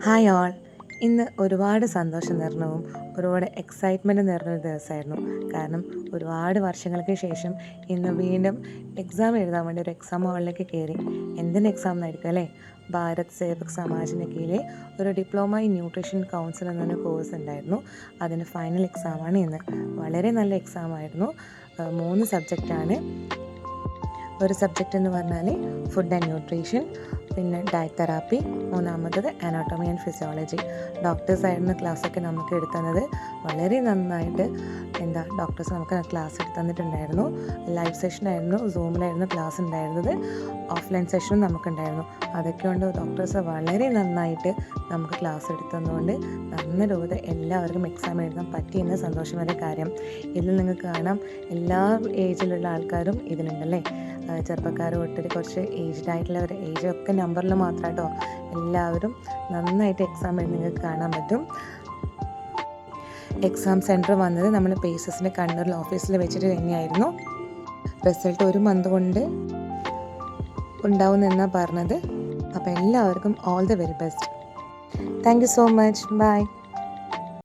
Hi all. ഇന്ന് ഒരുപാട് സന്തോഷം നിറഞ്ഞവും ഒരുപാട് എക്സൈറ്റ്മെൻറ്റ് നിറഞ്ഞൊരു ദിവസമായിരുന്നു. കാരണം ഒരുപാട് വർഷങ്ങൾക്ക് ശേഷം ഇന്ന് വീണ്ടും എക്സാം എഴുതാൻ വേണ്ടി ഒരു എക്സാം ഹാളിലേക്ക് കയറി. എന്തിന് എക്സാം എന്നായിരിക്കും അല്ലേ? ഭാരത് സേവക് സമാജിൻ്റെ കീഴിലെ ഒരു ഡിപ്ലോമ ഇൻ ന്യൂട്രീഷൻ കൗൺസിൽ എന്നൊരു കോഴ്സ് ഉണ്ടായിരുന്നു. അതിൻ്റെ ഫൈനൽ എക്സാമാണ് ഇന്ന്. വളരെ നല്ല എക്സാം ആയിരുന്നു. 3 സബ്ജക്റ്റാണ്. ഒരു സബ്ജക്റ്റ് എന്ന് പറഞ്ഞാൽ ഫുഡ് ആൻഡ് ന്യൂട്രീഷൻ, പിന്നെ ഡയറ്റ് തെറാപ്പി, മൂന്നാമത്തത് അനാട്ടോമി ആൻഡ് ഫിസിയോളജി. ഡോക്ടേഴ്സായിരുന്നു ക്ലാസ്സൊക്കെ നമുക്ക് എടുത്തുന്നത്. വളരെ നന്നായിട്ട് ഡോക്ടേഴ്സ് നമുക്ക് ക്ലാസ് എടുത്ത് തന്നിട്ടുണ്ടായിരുന്നു. ലൈവ് സെഷനായിരുന്നു, സൂമിലായിരുന്നു ക്ലാസ് ഉണ്ടായിരുന്നത്. ഓഫ്ലൈൻ സെഷനും നമുക്കുണ്ടായിരുന്നു. അതൊക്കെ കൊണ്ട് ഡോക്ടേഴ്സ് വളരെ നന്നായിട്ട് നമുക്ക് ക്ലാസ് എടുത്തതുകൊണ്ട് നല്ല രൂപത്തിൽ എല്ലാവർക്കും എക്സാം എഴുതാൻ പറ്റിയെന്ന് സന്തോഷമായ കാര്യം. ഇതിൽ നിങ്ങൾക്ക് കാണാം എല്ലാ ഏജിലുള്ള ആൾക്കാരും ഇതിലുണ്ടല്ലേ. ചെറുപ്പക്കാർ തൊട്ടിട്ട് കുറച്ച് ഏജ്ഡ് ആയിട്ടുള്ളവർ, ഏജൊക്കെ നമ്പറിൽ മാത്രമായിട്ടോ എല്ലാവരും നന്നായിട്ട് എക്സാം എഴുതി നിങ്ങൾക്ക് കാണാൻ പറ്റും. എക്സാം സെൻറ്റർ വന്നത് നമ്മൾ പേസസിൻ്റെ കണ്ണൂരിൽ ഓഫീസിൽ വെച്ചിട്ട് തന്നെയായിരുന്നു. റിസൾട്ട് 1 മന്ത് കൊണ്ട് ഉണ്ടാവുമെന്നാണ് പറഞ്ഞത്. അപ്പോൾ എല്ലാവർക്കും all the very best. Thank you so much. By.